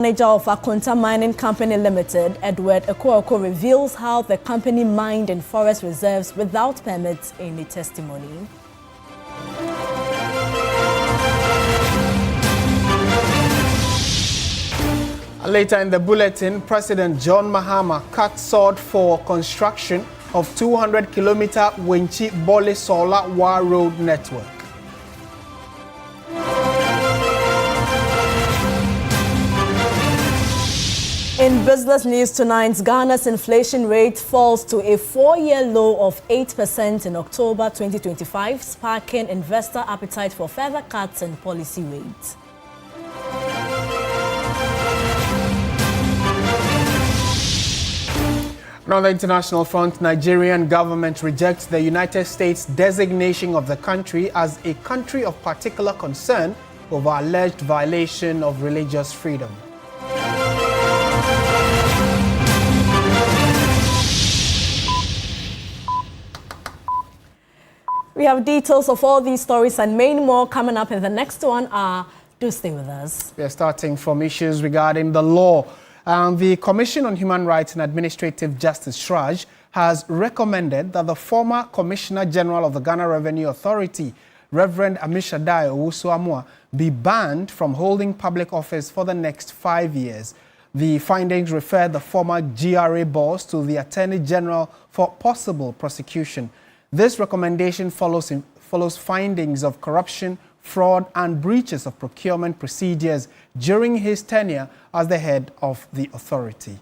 Manager of Akonta Mining Company Limited, Edward Ekooko, reveals how the company mined in forest reserves without permits in a testimony. Later in the bulletin, President John Mahama cut sword for construction of 200-kilometer Wenchi-Bole-Sola-Wa road network. In business news tonight, Ghana's inflation rate falls to a 4-year low of 8% in October 2025, sparking investor appetite for further cuts in policy rates. On the international front, Nigerian government rejects the United States designation of the country as a country of particular concern over alleged violation of religious freedom. We have details of all these stories and many more coming up in the next 1 hour. Do stay with us. We are starting from issues regarding the law. The Commission on Human Rights and Administrative Justice, SHRAJ, has recommended that the former Commissioner General of the Ghana Revenue Authority, Reverend Amishadai Owusu-Amoah, be banned from holding public office for the next 5 years. The findings refer the former GRA boss to the Attorney General for possible prosecution. This recommendation follows findings of corruption, fraud, and breaches of procurement procedures during his tenure as the head of the authority.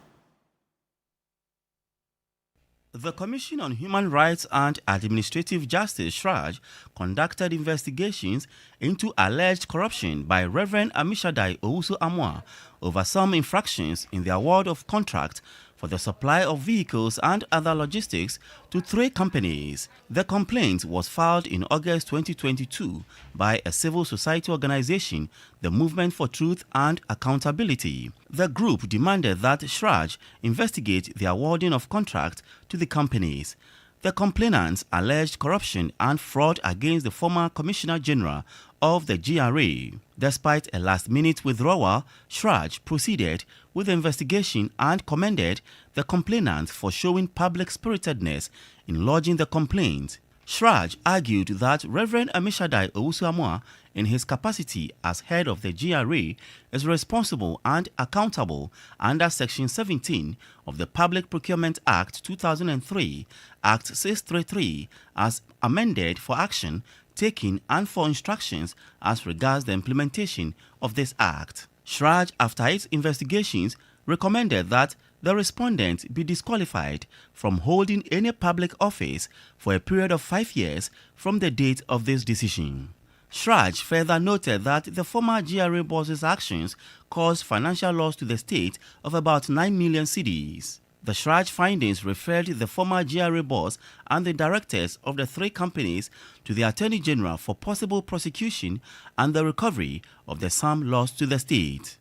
The Commission on Human Rights and Administrative Justice, SHRAJ, conducted investigations into alleged corruption by Reverend Amishadai Owusu-Amoah over some infractions in the award of contract for the supply of vehicles and other logistics to 3 companies. The complaint was filed in August 2022 by a civil society organization, the Movement for Truth and Accountability. The group demanded that SHRAJ investigate the awarding of contract to the companies. The complainants alleged corruption and fraud against the former Commissioner General of the GRA. Despite a last-minute withdrawal, SHRAJ proceeded with the investigation and commended the complainants for showing public-spiritedness in lodging the complaint. SHRAJ argued that Reverend Amishadai Owusu-Amoah, in his capacity as head of the GRA, is responsible and accountable under Section 17 of the Public Procurement Act 2003, Act 633, as amended for action taken and for instructions as regards the implementation of this act. SHRAJ, after its investigations, recommended that the respondent be disqualified from holding any public office for a period of 5 years from the date of this decision. SHRAJ further noted that the former GRA boss's actions caused financial loss to the state of about 9 million cedis. The SHRAJ findings referred the former GRA boss and the directors of the 3 companies to the Attorney General for possible prosecution and the recovery of the sum lost to the state.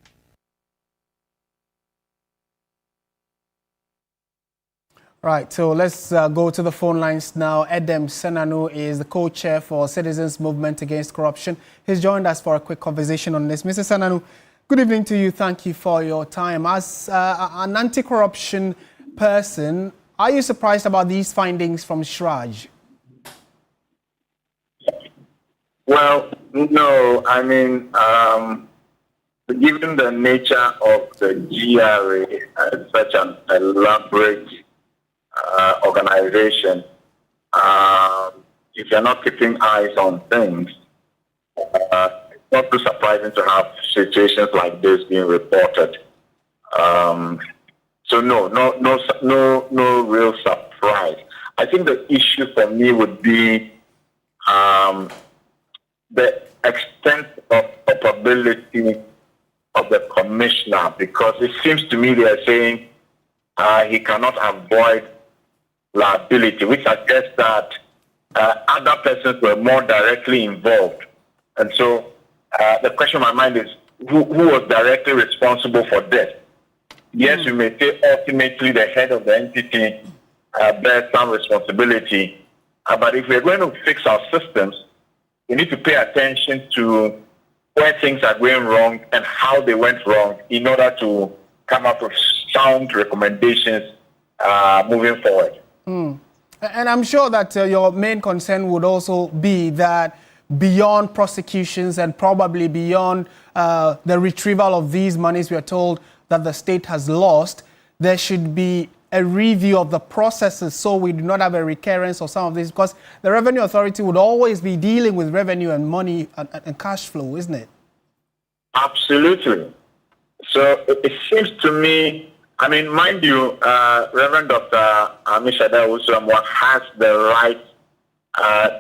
Right, so let's go to the phone lines now. Edem Senanu is the co-chair for Citizens Movement Against Corruption. He's joined us for a quick conversation on this. Mr. Senanu, good evening to you. Thank you for your time. As an anti-corruption person, are you surprised about these findings from SHRAJ? Well, no. I mean, given the nature of the GRA as such an elaborate organization, if you're not keeping eyes on things, it's not too surprising to have situations like this being reported. So no real surprise. I think the issue for me would be the extent of culpability of the commissioner, because it seems to me they are saying he cannot avoid liability, which suggests that other persons were more directly involved. And so the question in my mind is, who was directly responsible for this? Yes, we may say ultimately the head of the entity bears some responsibility, but if we're going to fix our systems, we need to pay attention to where things are going wrong and how they went wrong in order to come up with sound recommendations moving forward. And I'm sure that your main concern would also be that beyond prosecutions and probably beyond the retrieval of these monies we are told that the state has lost, there should be a review of the processes so we do not have a recurrence of some of this, because the Revenue Authority would always be dealing with revenue and money and cash flow, isn't it? Absolutely. So it seems to me, I mean, mind you, Reverend Dr. Asiedu-Dartey has the right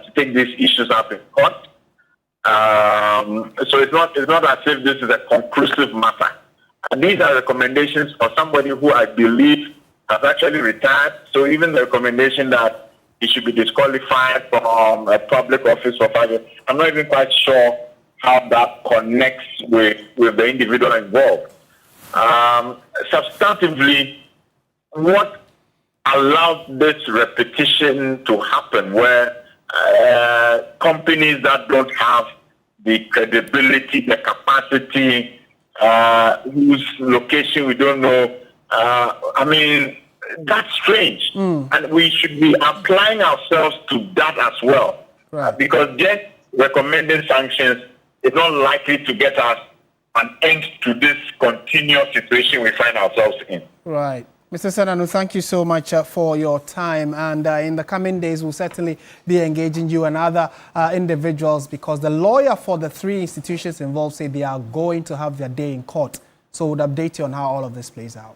to take these issues up in court. So it's not as if this is a conclusive matter. And these are recommendations for somebody who I believe has actually retired. So even the recommendation that he should be disqualified from a public office for 5 years, I'm not even quite sure how that connects with the individual involved. Substantively, what allowed this repetition to happen where companies that don't have the credibility, the capacity, whose location we don't know, I mean, that's strange. And we should be applying ourselves to that as well. Right. Because just recommending sanctions is not likely to get us an end to this continuous situation we find ourselves in. Right. Mr. Senanu, thank you so much for your time. And in the coming days, we'll certainly be engaging you and other individuals, because the lawyer for the 3 institutions involved say they are going to have their day in court. So we'll update you on how all of this plays out.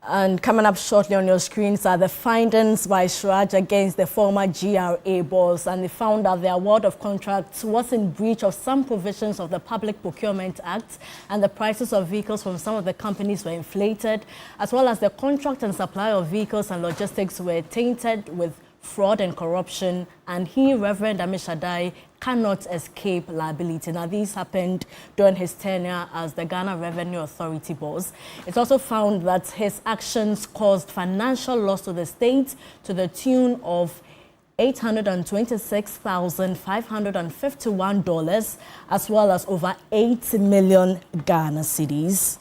And coming up shortly on your screens are the findings by Shraj against the former GRA boss. And they found that the award of contracts was in breach of some provisions of the Public Procurement Act, and the prices of vehicles from some of the companies were inflated, as well as the contract and supply of vehicles and logistics were tainted with fraud and corruption, and he, Reverend Asiedu-Dartey, cannot escape liability. Now, these happened during his tenure as the Ghana Revenue Authority boss. It's also found that his actions caused financial loss to the state to the tune of $826,551, as well as over 8 million Ghana cedis.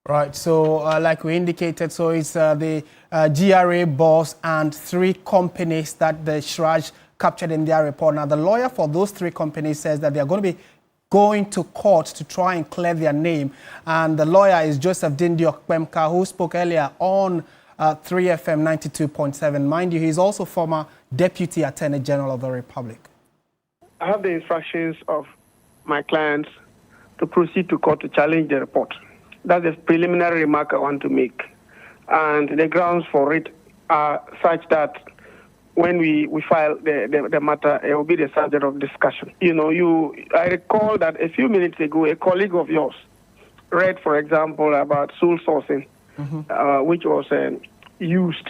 Right, so like we indicated, so it's the GRA boss and 3 companies that the Shraj captured in their report. Now, the lawyer for those 3 companies says that they are going to be going to court to try and clear their name. And the lawyer is Joseph Dindi-Okpemka, who spoke earlier on 3FM 92.7. Mind you, he's also former Deputy Attorney General of the Republic. I have the instructions of my clients to proceed to court to challenge the report. That's the preliminary remark I want to make. And the grounds for it are such that when we file the matter, it will be the subject of discussion. You know, I recall that a few minutes ago, a colleague of yours read, for example, about sole sourcing, which was used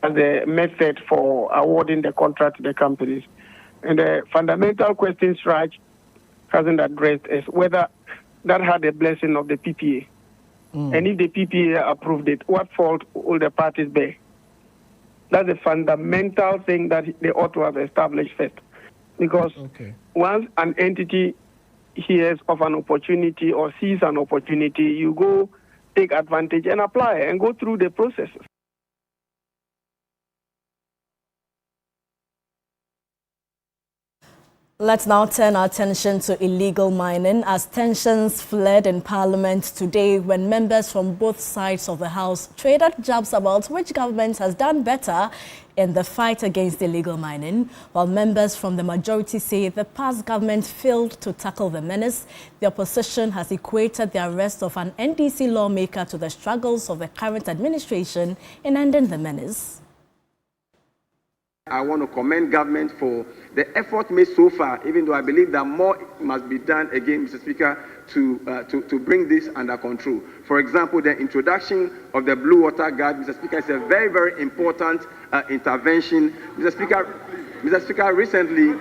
as a method for awarding the contract to the companies. And the fundamental question Shraj hasn't addressed is whether that had the blessing of the PPA. And if the PPA approved it, what fault will the parties bear? That's a fundamental thing that they ought to have established first. Because once an entity hears of an opportunity or sees an opportunity, you go take advantage and apply and go through the processes. Let's now turn our attention to illegal mining, as tensions flared in Parliament today when members from both sides of the House traded jabs about which government has done better in the fight against illegal mining, while members from the majority say the past government failed to tackle the menace. The opposition has equated the arrest of an NDC lawmaker to the struggles of the current administration in ending the menace. I want to commend government for the effort made so far, even though I believe that more must be done again, Mr. Speaker, to bring this under control. For example, the introduction of the Blue Water Guard, Mr. Speaker, is a very, very important intervention. Mr. Speaker, recently,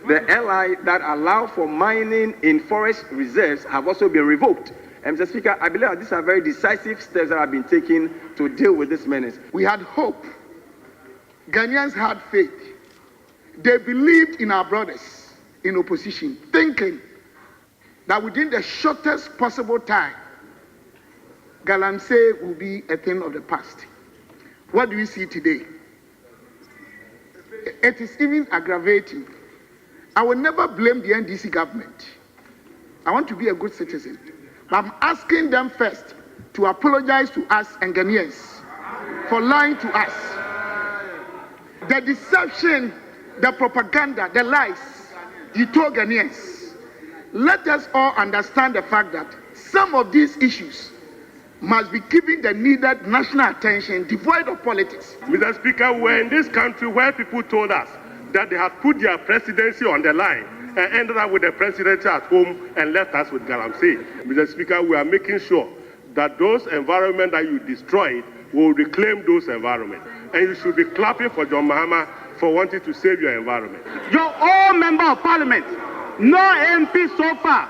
the LI that allow for mining in forest reserves have also been revoked. And Mr. Speaker, I believe that these are very decisive steps that have been taken to deal with this menace. We had hope Ghanaians had faith. They believed in our brothers in opposition, thinking that within the shortest possible time, Galamsey will be a thing of the past. What do we see today? It is even aggravating. I will never blame the NDC government. I want to be a good citizen. But I'm asking them first to apologize to us and Ghanaians for lying to us. The deception, the propaganda, the lies you told Ghanaians. Let us all understand the fact that some of these issues must be given the needed national attention, devoid of politics. Mr. Speaker, we're in this country where people told us that they had put their presidency on the line and ended up with the presidency at home and left us with Galamsey. Mr. Speaker, we are making sure that those environments that you destroyed will reclaim those environments. And you should be clapping for John Mahama for wanting to save your environment. Your own member of parliament, no MP so far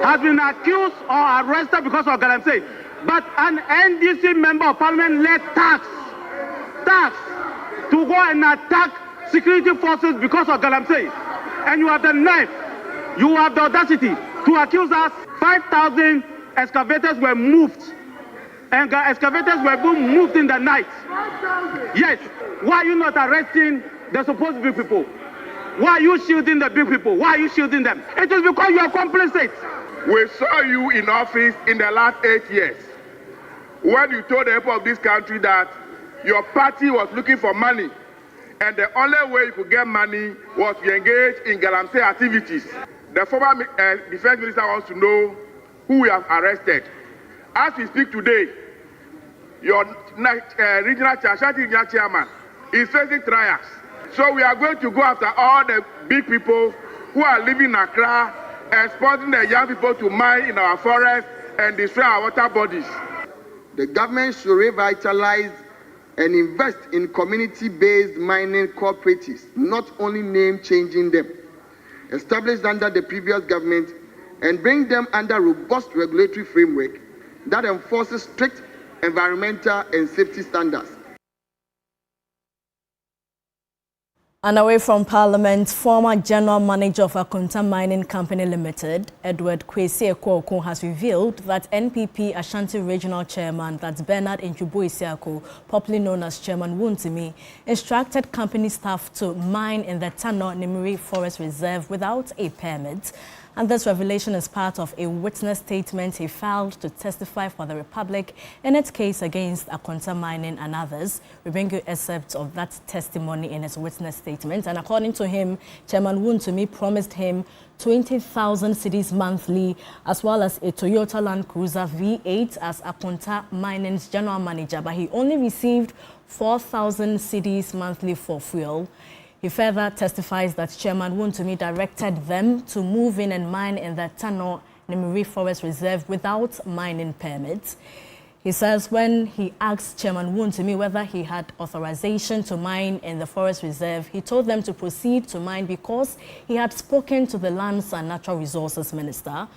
has been accused or arrested because of Galamsey. But an NDC member of parliament led tax to go and attack security forces because of Galamsey. And you have the nerve, you have the audacity to accuse us. 5,000 excavators were moved. And excavators were being moved in the night. Yes. Why are you not arresting the supposed big people? Why are you shielding the big people? Why are you shielding them? It is because you are complicit. We saw you in office in the last 8 years when you told the people of this country that your party was looking for money and the only way you could get money was to engage in Galamsey activities. The former defense minister wants to know who we have arrested. As we speak today, your regional chairman is facing trials. So we are going to go after all the big people who are living in Accra and sponsoring the young people to mine in our forests and destroy our water bodies. The government should revitalize and invest in community-based mining cooperatives, not only name-changing them, established under the previous government, and bring them under robust regulatory framework that enforces strict environmental and safety standards. And away from Parliament, former General Manager of Akonta Mining Company Limited, Edward Kwesi Ekwo-Okun, has revealed that NPP Ashanti Regional Chairman, that's Bernard Nchubu-Isiako, popularly known as Chairman Wontumi, instructed company staff to mine in the Tano Nimiri Forest Reserve without a permit. And this revelation is part of a witness statement he filed to testify for the Republic in its case against Akonta Mining and others. We bring you excerpts of that testimony in his witness statement. And according to him, Chairman Wontumi promised him 20,000 cedis monthly, as well as a Toyota Land Cruiser V8 as Akonta Mining's general manager, but he only received 4,000 cedis monthly for fuel. He further testifies that Chairman Wontumi directed them to move in and mine in the Tano Nimiri Forest Reserve without mining permits. He says when he asked Chairman Wontumi whether he had authorization to mine in the forest reserve, he told them to proceed to mine because he had spoken to the Lands and Natural Resources Minister.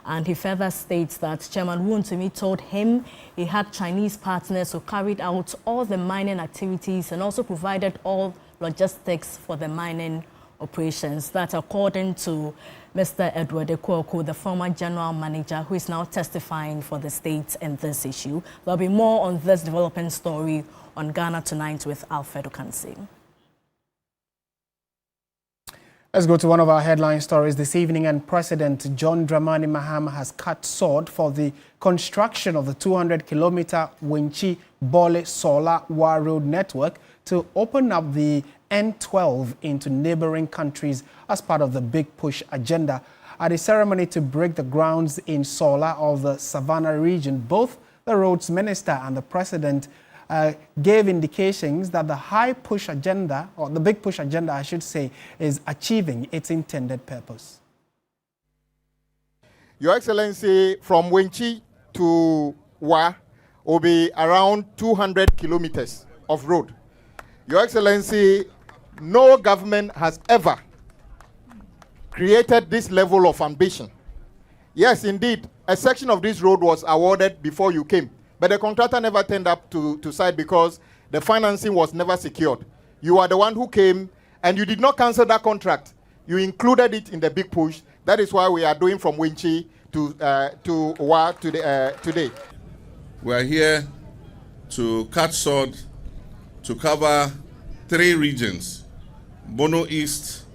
And he further states that Chairman Wontumi told him he had Chinese partners who carried out all the mining activities and also provided all logistics for the mining operations. That according to Mr. Edward Ekwo-Okun, the former general manager, who is now testifying for the state in this issue. There'll be more on this developing story on Ghana Tonight with Alfred Okansi. Let's go to one of our headline stories this evening. And President John Dramani Mahama has cut sword for the construction of the 200-kilometer Winchi-Bole Solar-Wa Road network to open up the N12 into neighboring countries as part of the Big Push agenda. At a ceremony to break the grounds in Sola of the Savannah region, both the roads minister and the president gave indications that the high push agenda, or the Big Push agenda, I should say, is achieving its intended purpose. Your Excellency, from Winchi to Wa will be around 200 kilometers of road. Your Excellency, no government has ever created this level of ambition. Yes, indeed, a section of this road was awarded before you came, but the contractor never turned up to site because the financing was never secured. You are the one who came and you did not cancel that contract. You included it in the big push. That is why we are doing from Wenchi to Wa today. We are here to cut sword to cover 3 regions: Bono East,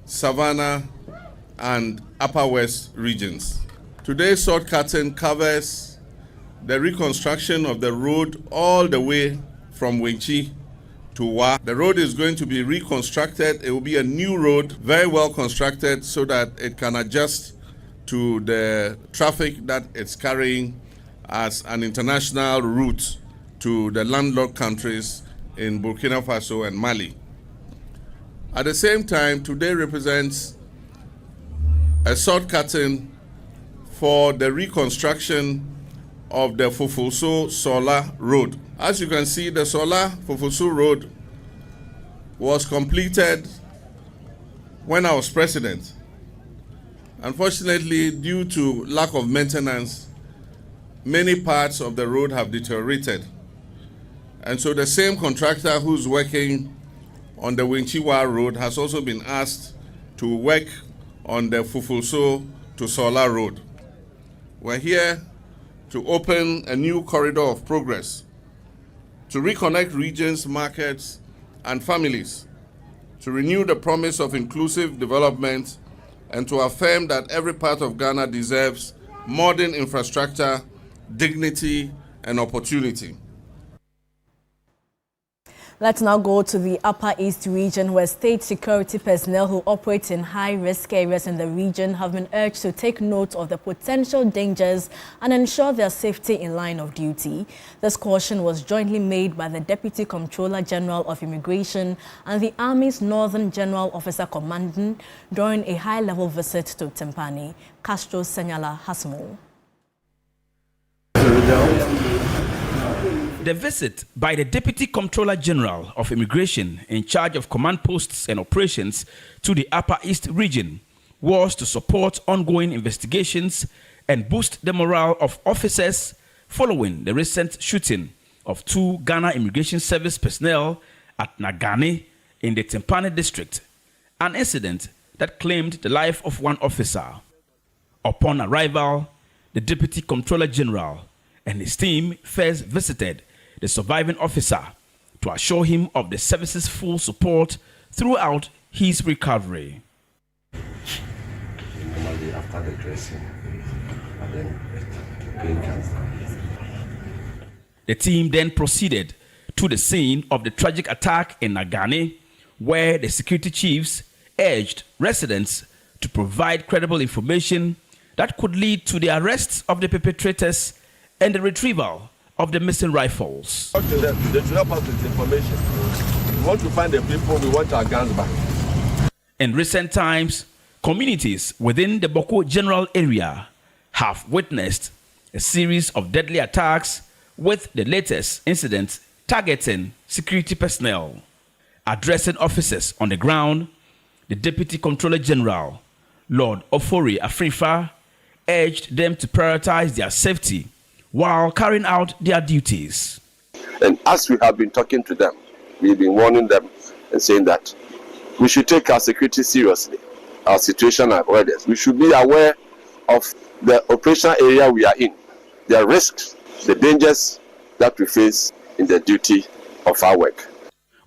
Savannah, and Upper West regions. Today's sword cutting covers the reconstruction of the road all the way from Wenchi to Wa. The road is going to be reconstructed. It will be a new road, very well constructed, so that it can adjust to the traffic that it's carrying as an international route to the landlocked countries in Burkina Faso and Mali. At the same time, today represents a sword cutting for the reconstruction of the Fufulso-Sola Road. As you can see, the Sola-Fufulso Road was completed when I was president. Unfortunately, due to lack of maintenance, many parts of the road have deteriorated. And so the same contractor who's working on the Wenchi-Wa Road has also been asked to work on the Fufulso to Sola Road. We're here to open a new corridor of progress, to reconnect regions, markets, and families, to renew the promise of inclusive development, and to affirm that every part of Ghana deserves modern infrastructure, dignity, and opportunity. Let's now go to the Upper East region, where state security personnel who operate in high-risk areas in the region have been urged to take note of the potential dangers and ensure their safety in line of duty. This caution was jointly made by the Deputy Comptroller General of Immigration and the Army's Northern General Officer Commandant during a high-level visit to Tempani. Castro Senyala has more. The visit by the Deputy Comptroller General of Immigration in charge of command posts and operations to the Upper East region was to support ongoing investigations and boost the morale of officers following the recent shooting of 2 Ghana Immigration Service personnel at Nagane in the Tempani district, an incident that claimed the life of 1 officer. Upon arrival, the Deputy Comptroller General and his team first visited the surviving officer to assure him of the service's full support throughout his recovery. Normally after the dressing, and then pain comes down. The team then proceeded to the scene of the tragic attack in Nagane, where the security chiefs urged residents to provide credible information that could lead to the arrest of the perpetrators and the retrieval of the missing rifles. They should help us with information. We want to find the people, we want our guns back. In recent times, communities within the Boko General area have witnessed a series of deadly attacks, with the latest incident targeting security personnel. Addressing officers on the ground, the Deputy Comptroller General, Lord Ofori Afrifa, urged them to prioritize their safety while carrying out their duties. And as we have been talking to them, we've been warning them and saying that we should take our security seriously, our situational awareness. We should be aware of the operational area we are in, the risks, the dangers that we face in the duty of our work.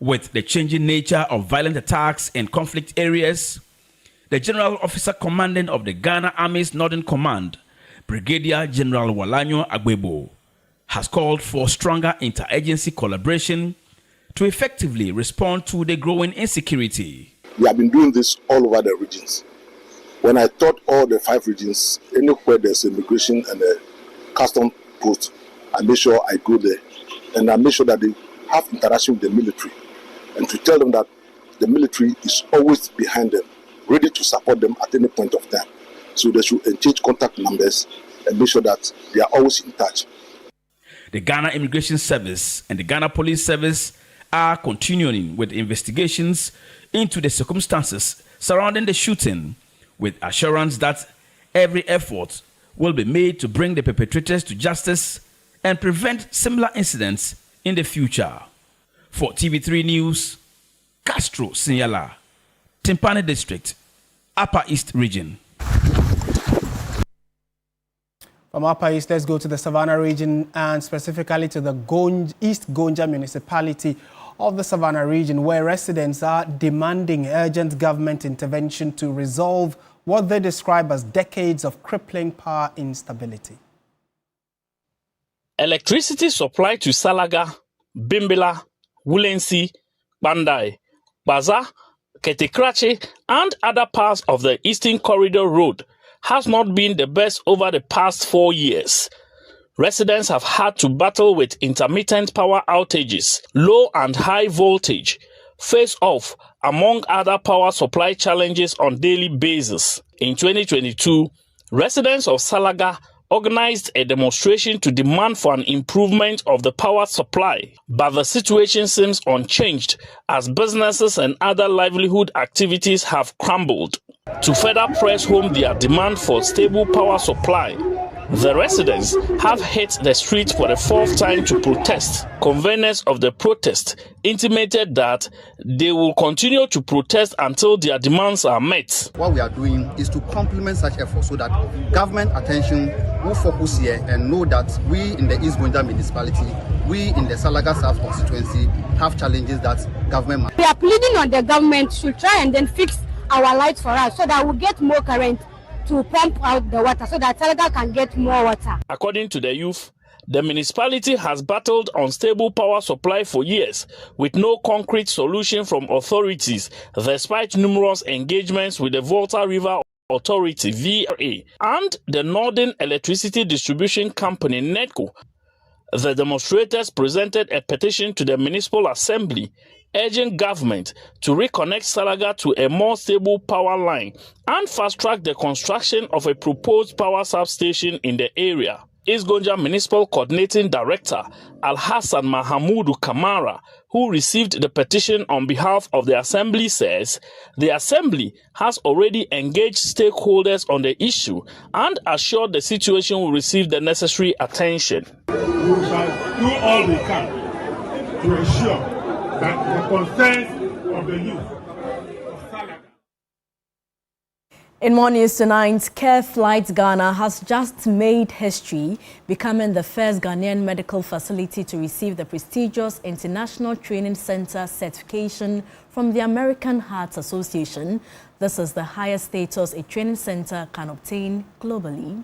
With the changing nature of violent attacks in conflict areas, the General Officer Commandant of the Ghana Army's Northern Command, Brigadier General Walanyo Agbebo, has called for stronger interagency collaboration to effectively respond to the growing insecurity. We have been doing this all over the regions. When I thought all the 5 regions, anywhere there's immigration and a custom post, I make sure I go there and I make sure that they have interaction with the military and to tell them that the military is always behind them, ready to support them at any point of time. So they should exchange contact numbers and make sure that they are always in touch. The Ghana Immigration Service and the Ghana Police Service are continuing with investigations into the circumstances surrounding the shooting, with assurance that every effort will be made to bring the perpetrators to justice and prevent similar incidents in the future. For TV3 News, Castro Sinyala, Timpani District, Upper East Region. From Upper East, let's go to the Savannah region and specifically to the East Gonja municipality of the Savannah region, where residents are demanding urgent government intervention to resolve what they describe as decades of crippling power instability. Electricity supply to Salaga, Bimbila, Wulensi, Bandai, Baza, Ketekrache, and other parts of the Eastern Corridor Road has not been the best over the past 4 years. Residents have had to battle with intermittent power outages, low and high voltage, face off, among other power supply challenges on daily basis. In 2022, residents of Salaga organized a demonstration to demand for an improvement of the power supply, but the situation seems unchanged as businesses and other livelihood activities have crumbled. To further press home their demand for stable power supply, the residents have hit the streets for the 4th time to protest. Conveners of the protest intimated that they will continue to protest until their demands are met. What we are doing is to complement such efforts so that government attention will focus here and know that we in the East Gonja municipality, we in the Salaga South constituency have challenges that government must. We are pleading on the government to try and then fix our lights for us so that we'll get more current to pump out the water so that Salaga can get more water. According to the youth, the municipality has battled unstable power supply for years with no concrete solution from authorities despite numerous engagements with the Volta River Authority VRA and the Northern Electricity Distribution Company NEDCO. The demonstrators presented a petition to the Municipal Assembly urging government to reconnect Salaga to a more stable power line and fast-track the construction of a proposed power substation in the area. East Gonja Municipal Coordinating Director Al-Hassan Mahamudu Kamara, who received the petition on behalf of the Assembly, says the Assembly has already engaged stakeholders on the issue and assured the situation will receive the necessary attention. We shall do all we can to ensure that the concerns of the youth of Salaga. In more news tonight, Care Flight Ghana has just made history, becoming the first Ghanaian medical facility to receive the prestigious International Training Center certification from the American Heart Association. This is the highest status a training center can obtain globally.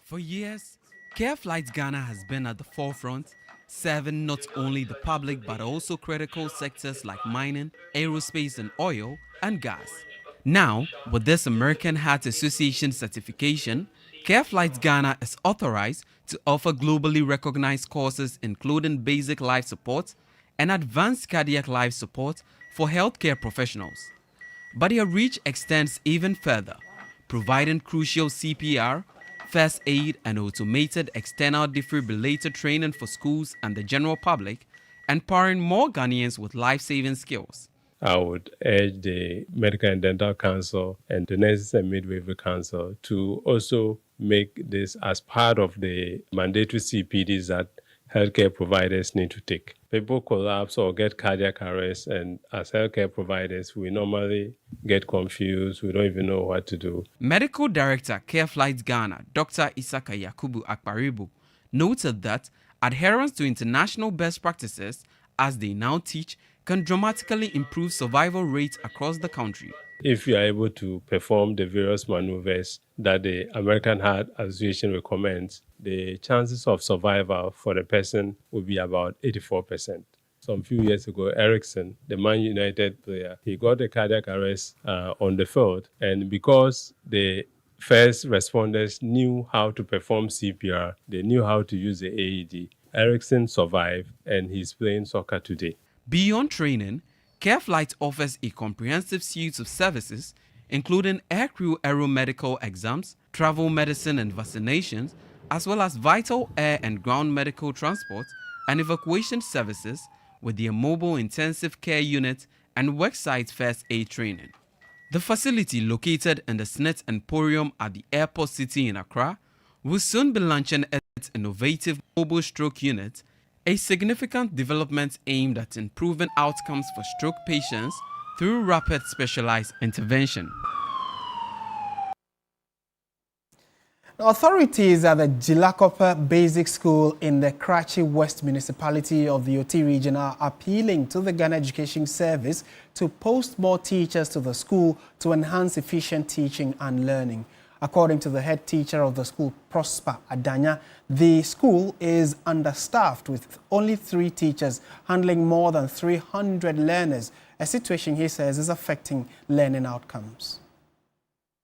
For years, Care Flight Ghana has been at the forefront, serving not only the public but also critical sectors like mining, aerospace and oil and gas. Now, with this American Heart Association certification, Care Flight Ghana is authorized to offer globally recognized courses including basic life support and advanced cardiac life support for healthcare professionals. But their reach extends even further, providing crucial CPR, first aid and automated external defibrillator training for schools and the general public, empowering more Ghanaians with life-saving skills. I would urge the Medical and Dental Council and the Nurses and Midwifery Council to also make this as part of the mandatory CPDs that healthcare providers need to take. People collapse or get cardiac arrest, and as healthcare providers, we normally get confused. We don't even know what to do. Medical Director, Care Flight Ghana, Dr. Isaka Yakubu Akparibu, noted that adherence to international best practices, as they now teach, can dramatically improve survival rates across the country. If you are able to perform the various maneuvers that the American Heart Association recommends, the chances of survival for the person will be about 84%. Some few years ago, Ericsson, the Man United player, he got a cardiac arrest on the field, and because the first responders knew how to perform CPR, they knew how to use the AED, Ericsson survived and he's playing soccer today. Beyond training, Care Flight offers a comprehensive suite of services, including aircrew aeromedical exams, travel medicine and vaccinations, as well as vital air and ground medical transport and evacuation services with their mobile intensive care unit and worksite first aid training. The facility, located in the Snit Emporium at the Airport City in Accra, will soon be launching its innovative mobile stroke unit A significant development aimed at improving outcomes for stroke patients through rapid specialized intervention. Authorities at the Jilakopa Basic School in the Karachi West Municipality of the Oti region are appealing to the Ghana Education Service to post more teachers to the school to enhance efficient teaching and learning. According to the head teacher of the school, Prosper Adanya, the school is understaffed with only 3 teachers handling more than 300 learners, a situation he says is affecting learning outcomes.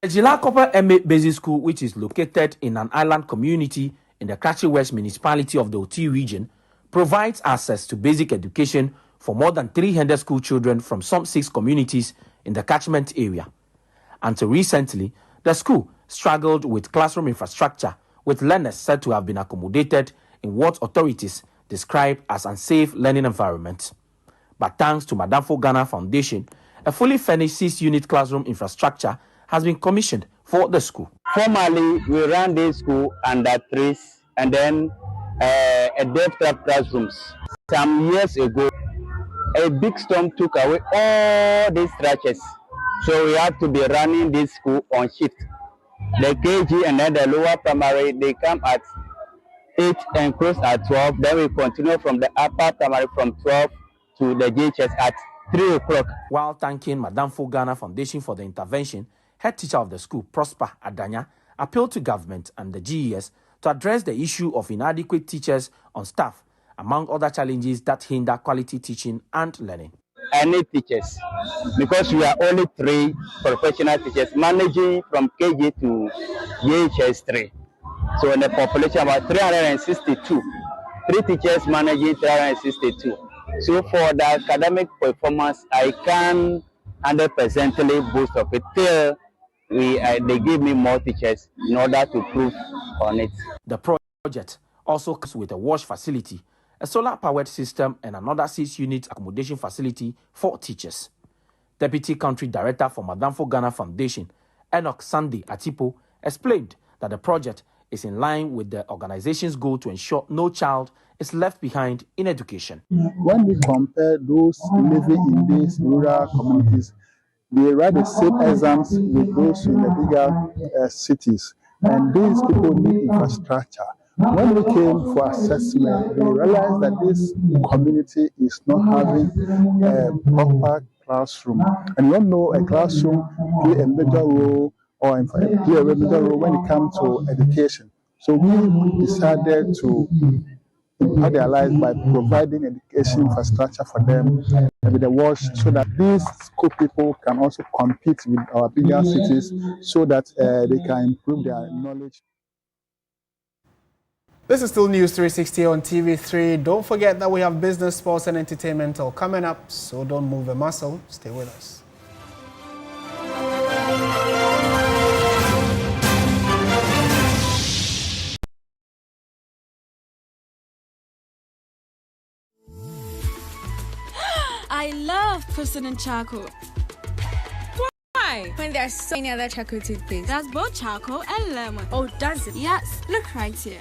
The Jilakopa MA Basic School, which is located in an island community in the Karachi West Municipality of the Oti region, provides access to basic education for more than 300 school children from some 6 communities in the catchment area. Until recently, the school struggled with classroom infrastructure, with learners said to have been accommodated in what authorities describe as unsafe learning environment. But thanks to Madamfo Ghana Foundation, a fully furnished 6-unit classroom infrastructure has been commissioned for the school. Formerly, we ran this school under 3 and then a deaf trap classrooms. Some years ago, a big storm took away all these structures. So we have to be running this school on shift. The KG and then the lower primary, they come at 8 and close at 12. Then we continue from the upper primary from 12 to the JHS at 3 o'clock. While thanking Madamfo Ghana Foundation for the intervention, head teacher of the school, Prosper Adanya, appealed to government and the GES to address the issue of inadequate teachers on staff, among other challenges that hinder quality teaching and learning. I need teachers because we are only 3 professional teachers managing from KG to JHS 3. So in the population about 362, 3 teachers managing 362. So for the academic performance, I can 100% boost of it till they give me more teachers in order to prove on it. The project also comes with a wash facility, a solar-powered system, and another 6-unit accommodation facility for teachers. Deputy Country Director for Madamfo Ghana Foundation, Enoch Sunday Atipo, explained that the project is in line with the organization's goal to ensure no child is left behind in education. When we compare those living in these rural communities, they write the same exams with those in the bigger cities, and these people need infrastructure. When we came for assessment, we realized that this community is not having a proper classroom, and we don't know a classroom play a major role or play a major role when it comes to education. So we decided to impact their lives by providing education infrastructure for them with the wash, so that these school people can also compete with our bigger cities, so that they can improve their knowledge. This is still News 360 on TV3. Don't forget that we have business, sports, and entertainment all coming up, so don't move a muscle. Stay with us. I love Person and Charcoal. Why? When there's so many other charcoal toothpaste. That's both charcoal and lemon. Oh, does it? Yes. Look right here.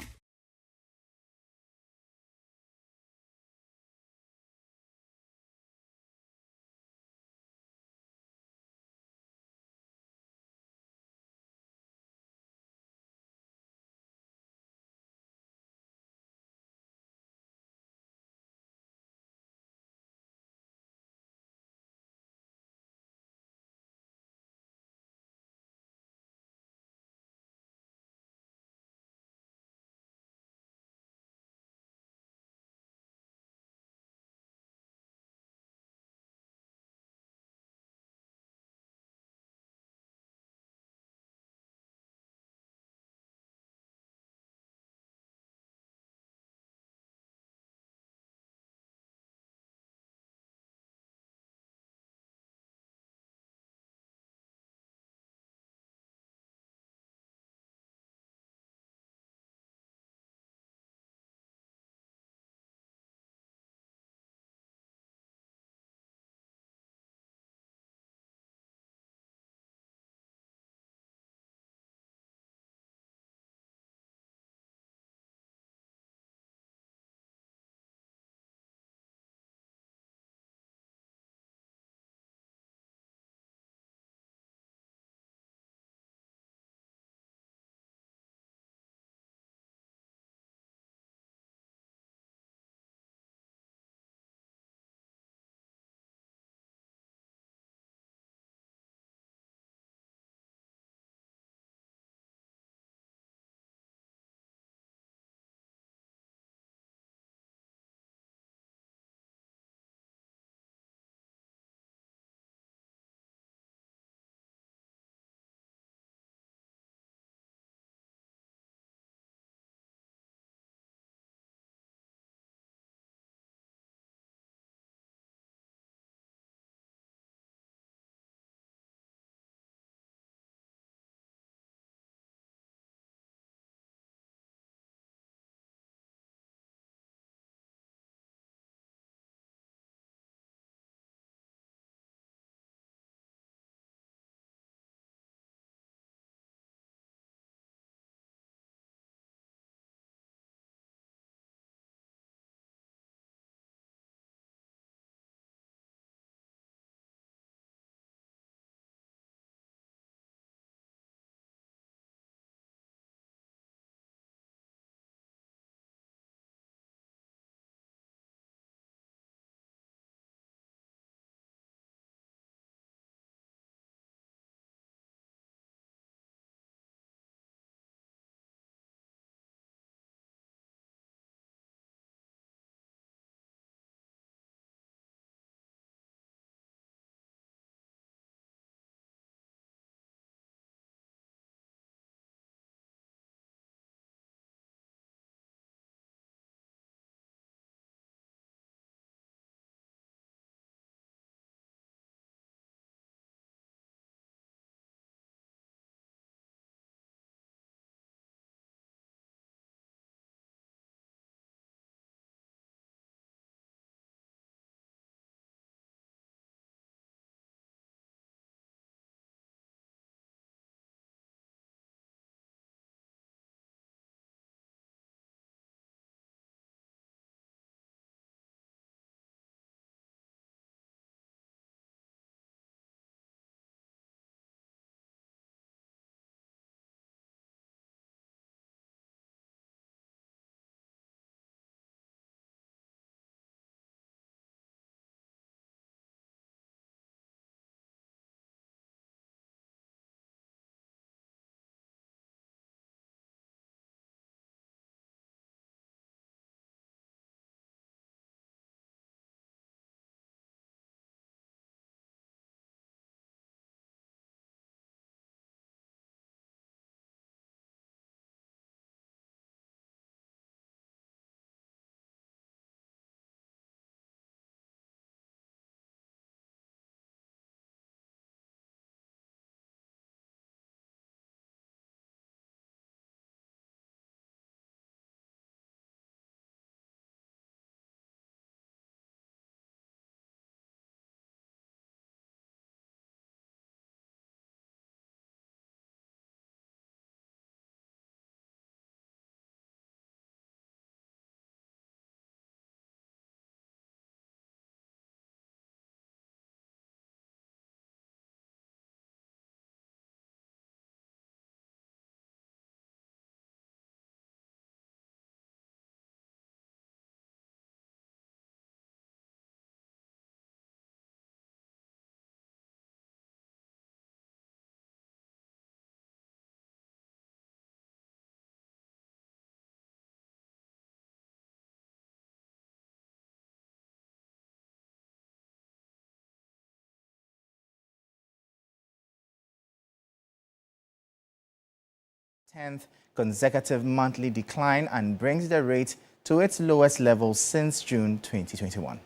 10th consecutive monthly decline and brings the rate to its lowest level since June 2021.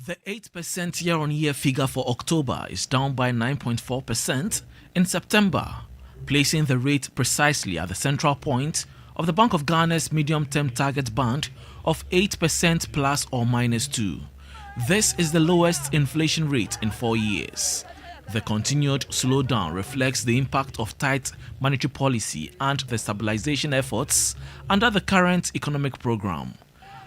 The 8% year-on-year figure for October is down by 9.4% in September, placing the rate precisely at the central point of the Bank of Ghana's medium-term target band of 8% plus or minus 2. This is the lowest inflation rate in 4 years. The continued slowdown reflects the impact of tight monetary policy and the stabilization efforts under the current economic program.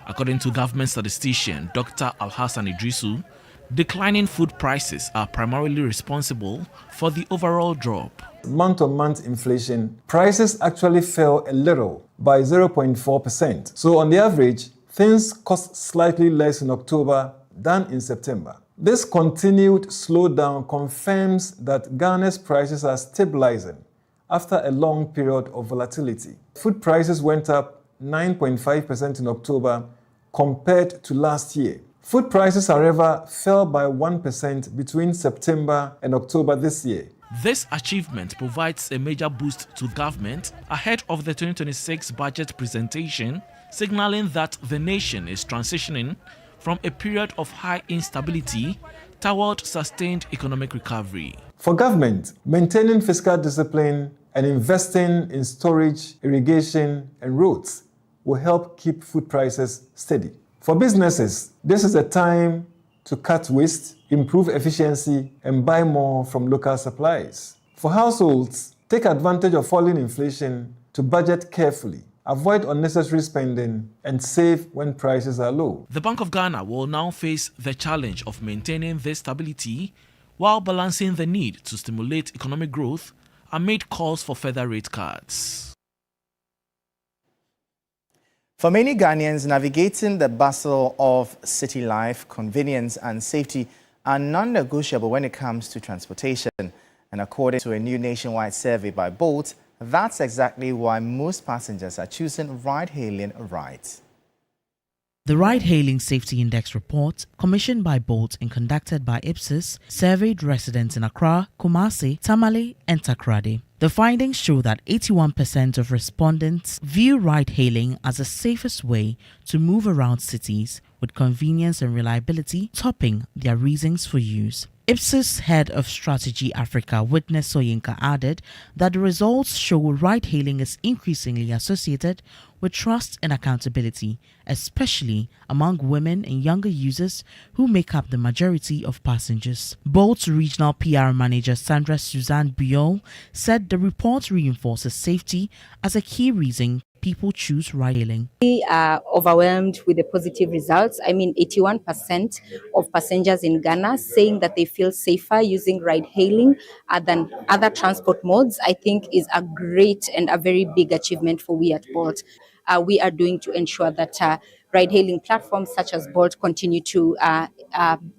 According to government statistician Dr. Alhassan Idrisu, declining food prices are primarily responsible for the overall drop. Month-on-month inflation, prices actually fell a little by 0.4%. So on the average, things cost slightly less in October than in September. This continued slowdown confirms that Ghana's prices are stabilizing after a long period of volatility. Food prices went up 9.5% in October compared to last year. Food prices, however, fell by 1% between September and October this year. This achievement provides a major boost to government ahead of the 2026 budget presentation, signaling that the nation is transitioning from a period of high instability toward sustained economic recovery. For government, maintaining fiscal discipline and investing in storage, irrigation, and roads will help keep food prices steady. For businesses, this is a time to cut waste, improve efficiency, and buy more from local supplies. For households, take advantage of falling inflation to budget carefully, avoid unnecessary spending, and save when prices are low. The Bank of Ghana will now face the challenge of maintaining this stability while balancing the need to stimulate economic growth amid calls for further rate cuts. For many Ghanaians, navigating the bustle of city life, convenience and safety are non-negotiable when it comes to transportation. And according to a new nationwide survey by Bolt, that's exactly why most passengers are choosing ride-hailing rides. The Ride-Hailing Safety Index report, commissioned by Bolt and conducted by Ipsos, surveyed residents in Accra, Kumasi, Tamale and Takoradi. The findings show that 81% of respondents view ride-hailing as the safest way to move around cities, with convenience and reliability topping their reasons for use. Ipsos Head of Strategy Africa, Witness Soyinka, added that the results show ride-hailing is increasingly associated with trust and accountability, especially among women and younger users who make up the majority of passengers. Bolt's Regional PR Manager Sandra Suzanne Biol said the report reinforces safety as a key reason people choose ride-hailing. We are overwhelmed with the positive results. 81% of passengers in Ghana saying that they feel safer using ride-hailing than other transport modes, I think is a great and a very big achievement for we at Bolt. We are doing to ensure that ride-hailing platforms such as Bolt continue to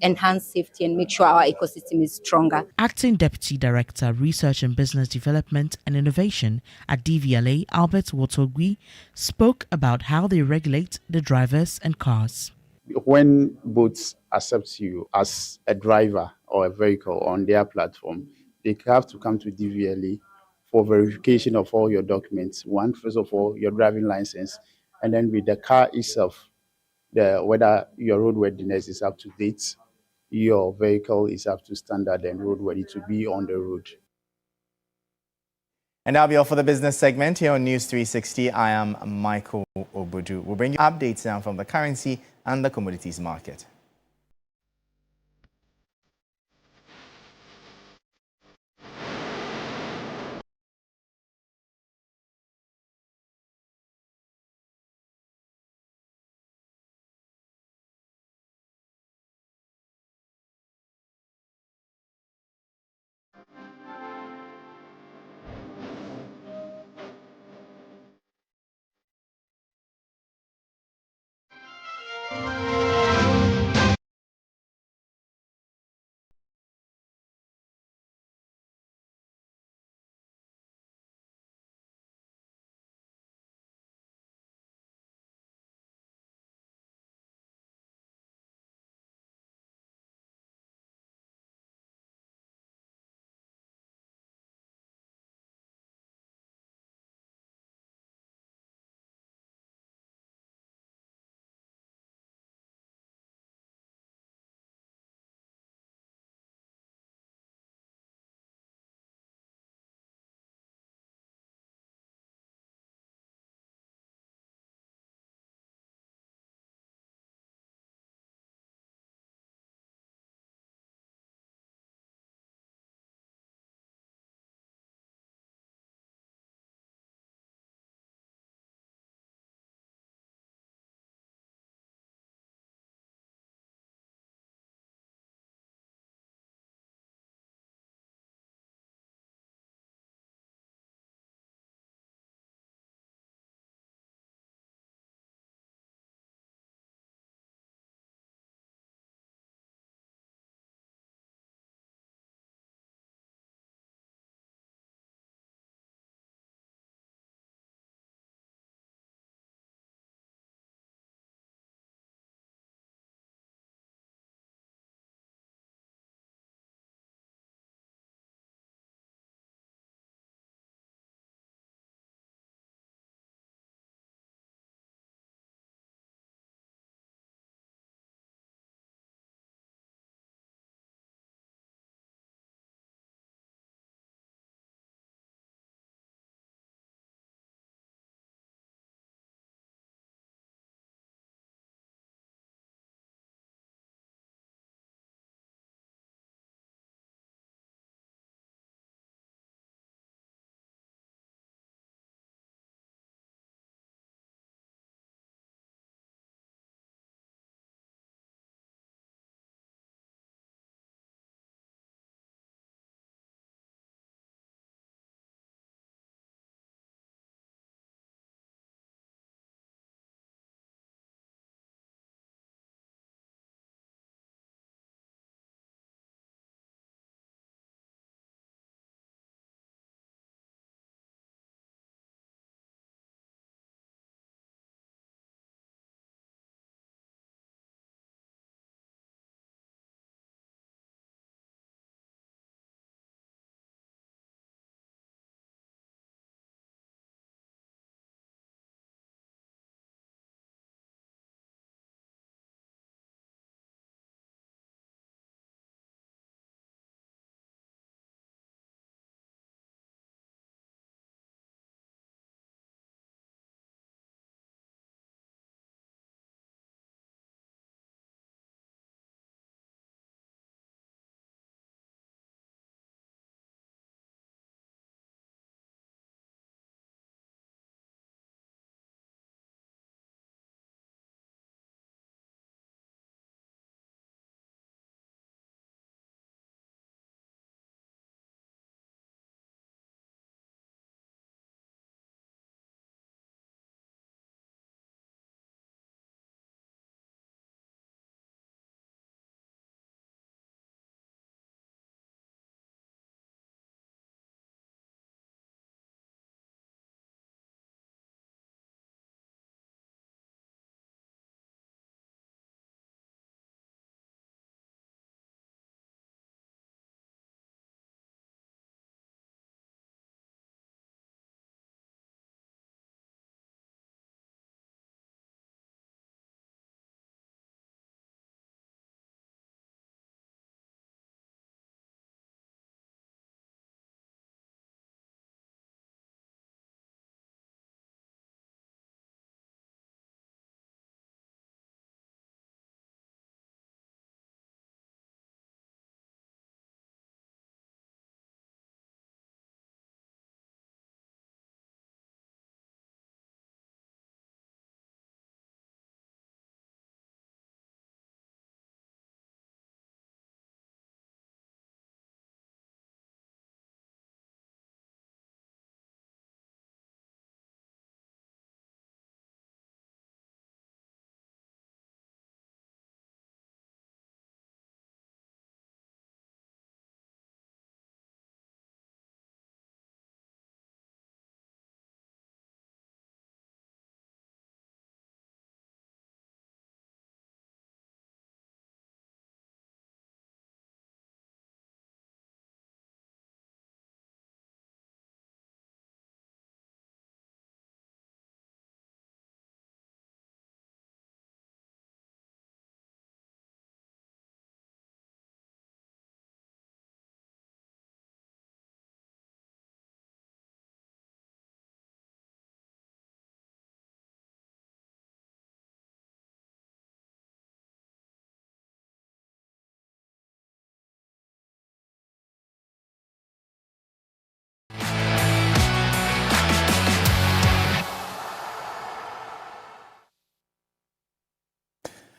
enhance safety and make sure our ecosystem is stronger. Acting Deputy Director, Research and Business Development and Innovation at DVLA, Albert Wotogui, spoke about how they regulate the drivers and cars. When boats accept you as a driver or a vehicle on their platform, they have to come to DVLA for verification of all your documents. One, first of all, your driving license, and then with the car itself, whether your roadworthiness is up to date, your vehicle is up to standard and roadworthy to be on the road. And that'll be all for the business segment here on News 360. I am Michael Obudu. We'll bring you updates now from the currency and the commodities market.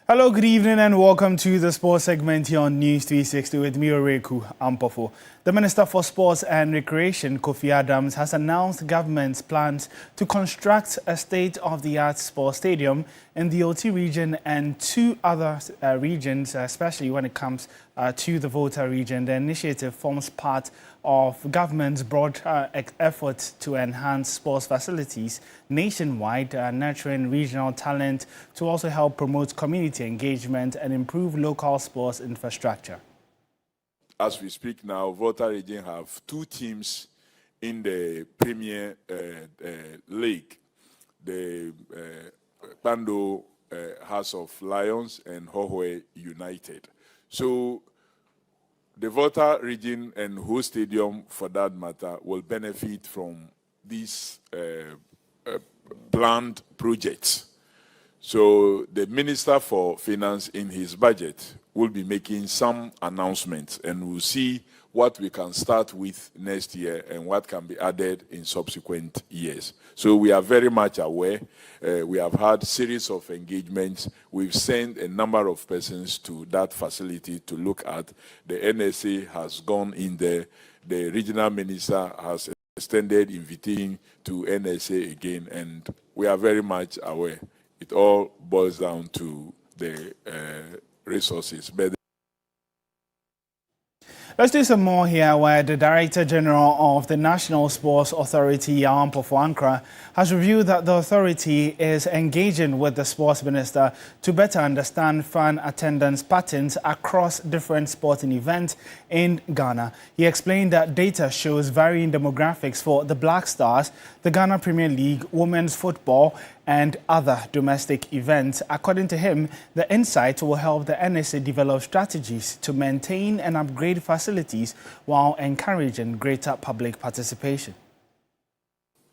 Hello, good evening and welcome to the sports segment here on News 360 with me, Oreku Ampofo. The Minister for Sports and Recreation, Kofi Adams, has announced government's plans to construct a state-of-the-art sports stadium in the OT region and two other regions, especially when it comes to the Volta region. The initiative forms part of government's broad effort to enhance sports facilities nationwide, nurturing regional talent to also help promote community engagement and improve local sports infrastructure. As we speak now, Volta region have two teams in the Premier League, the Bando House of Lions and Hohoe United. So the Volta region and Ho Stadium, for that matter, will benefit from these planned projects. So the Minister for Finance in his budget will be making some announcements, and we'll see what we can start with next year and what can be added in subsequent years. So we are very much aware. We have had a series of engagements. We've sent a number of persons to that facility to look at. The NSA has gone in there. The regional minister has extended invitation to NSA again, and we are very much aware. It all boils down to the resources. But let's do some more here, where the Director General of the National Sports Authority, Ampofo Ankra, has revealed that the authority is engaging with the Sports Minister to better understand fan attendance patterns across different sporting events in Ghana. He explained that data shows varying demographics for the Black Stars, the Ghana Premier League, women's football, and other domestic events. According to him, the insight will help the NSA develop strategies to maintain and upgrade facilities while encouraging greater public participation.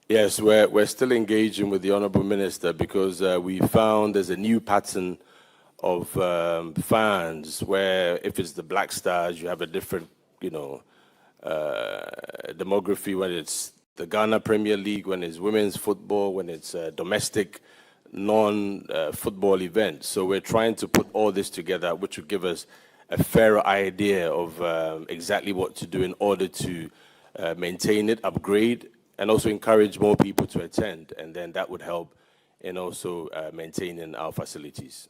Yes, we're still engaging with the Honourable Minister because we found there's a new pattern of fans where if it's the Black Stars, you have a different, demography when it's the Ghana Premier League, when it's women's football, when it's domestic, non-football events. So we're trying to put all this together, which will give us a fairer idea of exactly what to do in order to maintain it, upgrade, and also encourage more people to attend. And then that would help in also maintaining our facilities.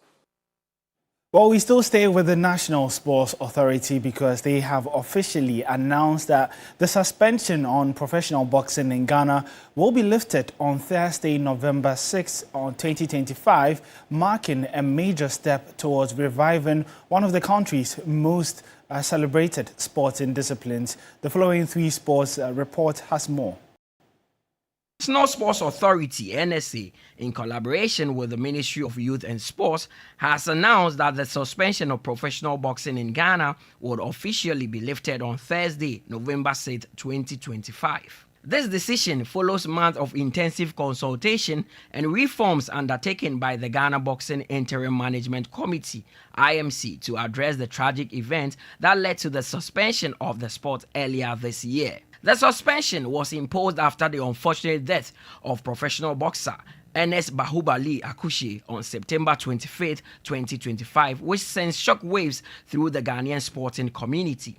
Well, we still stay with the National Sports Authority because they have officially announced that the suspension on professional boxing in Ghana will be lifted on Thursday, November 6, 2025, marking a major step towards reviving one of the country's most celebrated sporting disciplines. The following three sports report has more. National Sports Authority, NSA, in collaboration with the Ministry of Youth and Sports, has announced that the suspension of professional boxing in Ghana would officially be lifted on Thursday, November 6, 2025. This decision follows months of intensive consultation and reforms undertaken by the Ghana Boxing Interim Management Committee, IMC, to address the tragic event that led to the suspension of the sport earlier this year. The suspension was imposed after the unfortunate death of professional boxer Ernest Bahubali Akushi on September 25, 2025, which sent shockwaves through the Ghanaian sporting community.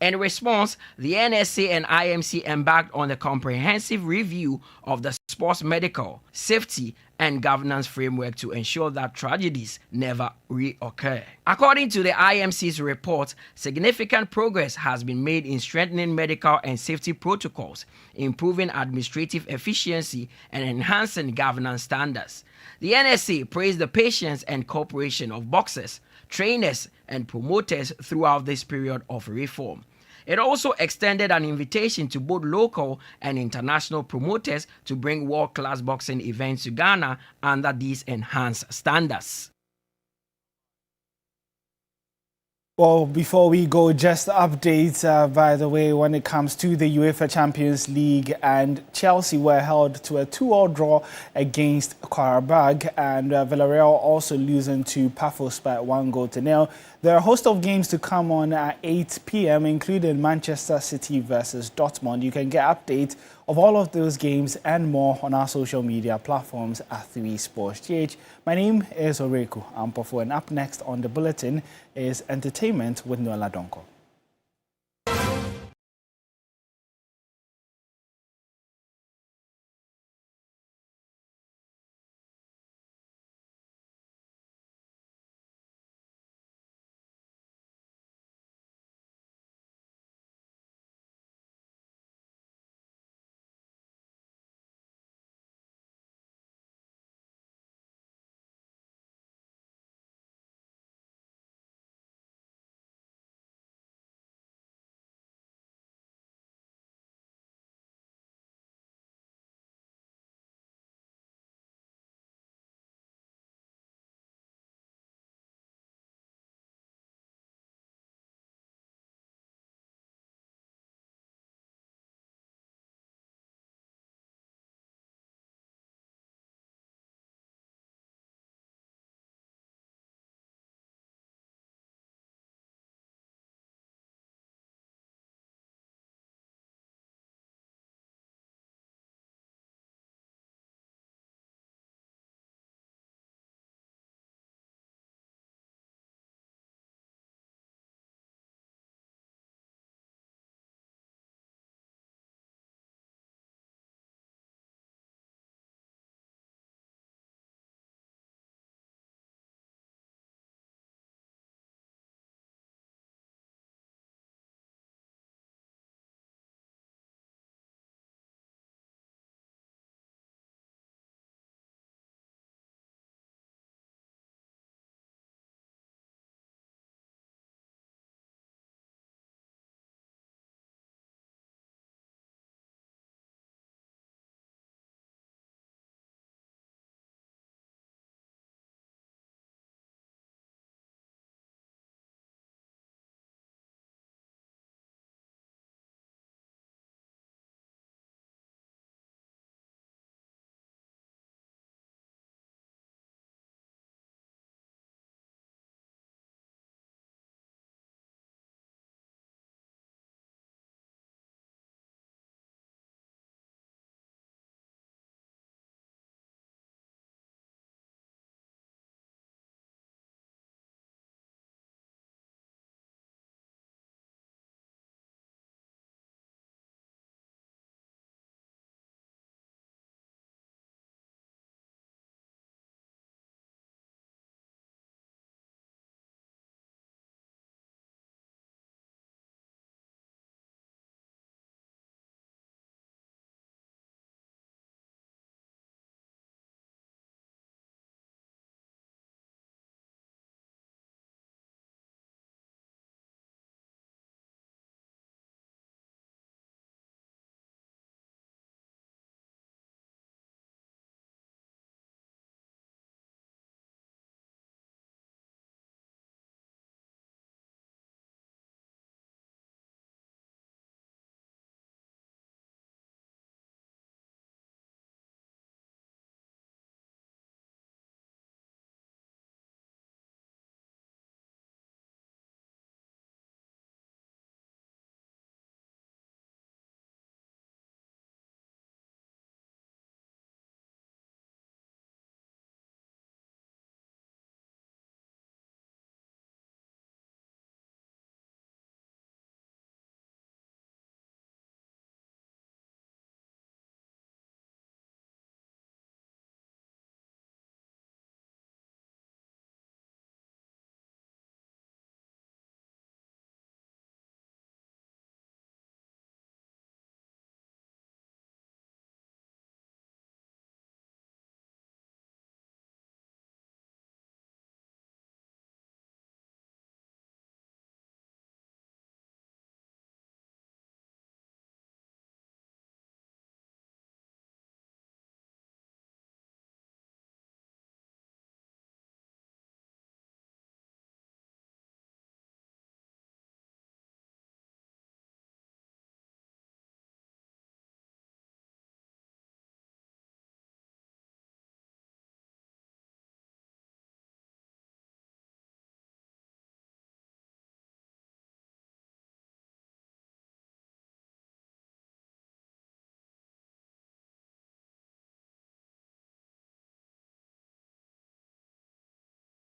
In response, the NSA and IMC embarked on a comprehensive review of the sports medical, safety, and governance framework to ensure that tragedies never reoccur. According to the IMC's report, significant progress has been made in strengthening medical and safety protocols, improving administrative efficiency, and enhancing governance standards. The NSA praised the patience and cooperation of boxers, trainers, and promoters throughout this period of reform. It also extended an invitation to both local and international promoters to bring world-class boxing events to Ghana under these enhanced standards. Well, before we go, just updates, by the way, when it comes to the UEFA Champions League, and Chelsea were held to a 2-2 draw against Qarabag, and Villarreal also losing to Pafos by 1-0. There are a host of games to come on at 8 p.m., including Manchester City versus Dortmund. You can get updates of all of those games and more on our social media platforms at 3 Sports GH. My name is Oreku Ampofo, and up next on the bulletin is Entertainment with Noela Donko.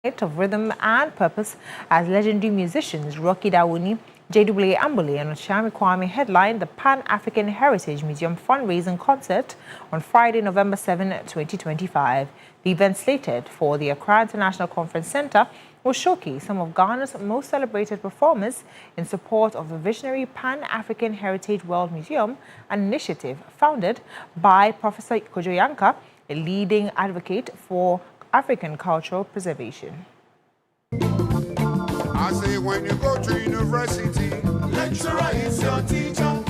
of rhythm and purpose as legendary musicians Rocky Dawuni, J.W. Ambole and Oshami Kwame headlined the Pan-African Heritage Museum fundraising concert on Friday, November 7, 2025. The event slated for the Accra International Conference Center will showcase some of Ghana's most celebrated performers in support of the visionary Pan-African Heritage World Museum, an initiative founded by Professor Kojo Yanka, a leading advocate for African cultural preservation. I say when you go to university, lecturer is your teacher.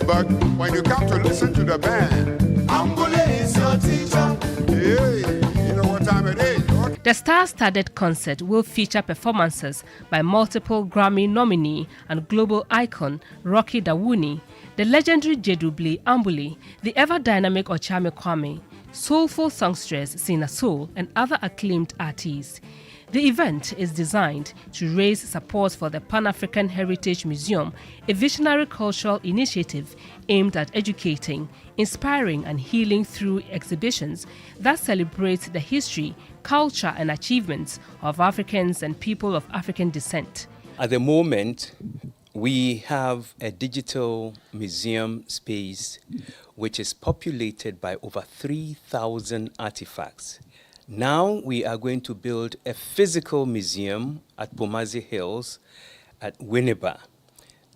But when you come to listen to the band, Ambole is your teacher. Hey, you know what time it is. Okay. The star-studded concert will feature performances by multiple Grammy nominee and global icon Rocky Dawuni, the legendary J.W. Ambole, the ever-dynamic Ochame Kwame, soulful songstress Sina Soul, and other acclaimed artists. The event is designed to raise support for the Pan-African Heritage Museum, a visionary cultural initiative aimed at educating, inspiring and healing through exhibitions that celebrate the history, culture and achievements of Africans and people of African descent. At the moment, we have a digital museum space which is populated by over 3,000 artifacts. Now we are going to build a physical museum at Pomazi Hills at Winneba.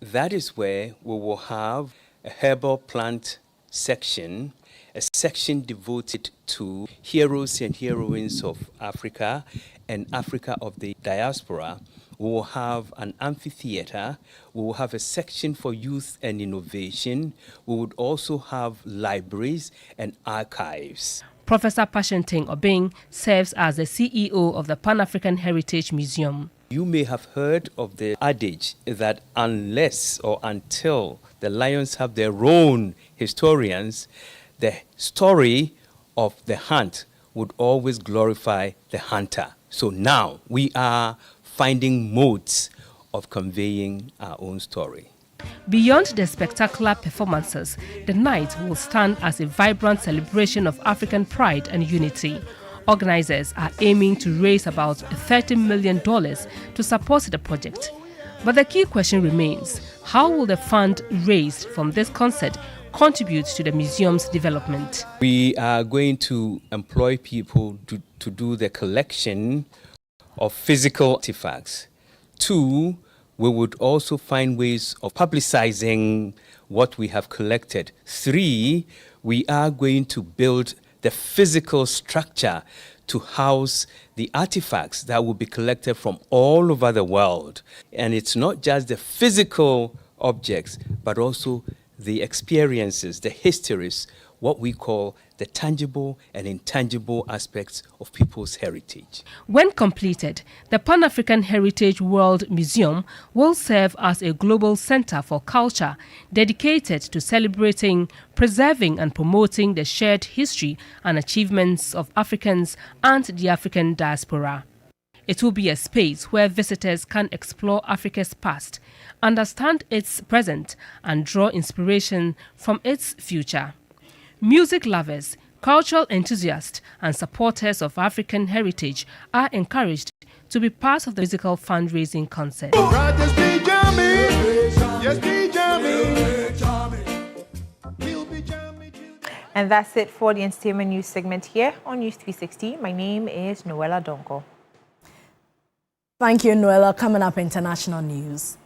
That is where we will have a herbal plant section, a section devoted to heroes and heroines of Africa and Africa of the diaspora. We will have an amphitheater. We will have a section for youth and innovation. We would also have libraries and archives. Professor Pashenteng Obeng serves as the CEO of the Pan-African Heritage Museum. You may have heard of the adage that unless or until the lions have their own historians, the story of the hunt would always glorify the hunter. So now we are finding modes of conveying our own story. Beyond the spectacular performances, the night will stand as a vibrant celebration of African pride and unity. Organizers are aiming to raise about $30 million to support the project. But the key question remains, how will the fund raised from this concert contribute to the museum's development? We are going to employ people to do the collection of physical artifacts. 2, we would also find ways of publicizing what we have collected. 3, we are going to build the physical structure to house the artifacts that will be collected from all over the world. And it's not just the physical objects, but also the experiences, the histories, what we call the tangible and intangible aspects of people's heritage. When completed, the Pan-African Heritage World Museum will serve as a global center for culture dedicated to celebrating, preserving and promoting the shared history and achievements of Africans and the African diaspora. It will be a space where visitors can explore Africa's past, understand its present and draw inspiration from its future. Music lovers, cultural enthusiasts and supporters of African heritage are encouraged to be part of the musical fundraising concert. And that's it for the entertainment news segment here on News 360. My name is Noella Donko. Thank you, Noella. Coming up, international news.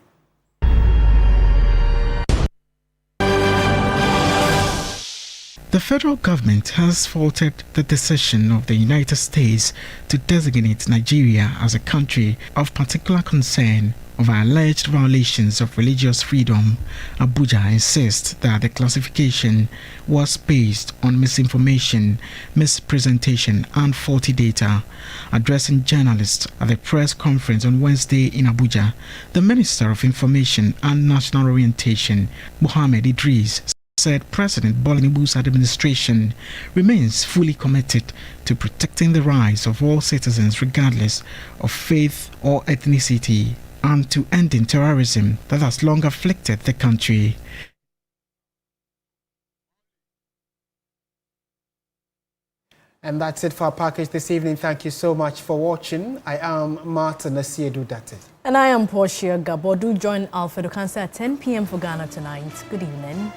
The federal government has faulted the decision of the United States to designate Nigeria as a country of particular concern over alleged violations of religious freedom. Abuja insists that the classification was based on misinformation, mispresentation, and faulty data. Addressing journalists at a press conference on Wednesday in Abuja, the Minister of Information and National Orientation, Mohammed Idris, said President Bola Tinubu's administration remains fully committed to protecting the rights of all citizens regardless of faith or ethnicity and to ending terrorism that has long afflicted the country. And that's it for our package this evening. Thank you so much for watching. I am Martin Asiedu-Dartey. And I am Portia Gabor. Do join Alfredo Cancer at 10 p.m. for Ghana Tonight. Good evening.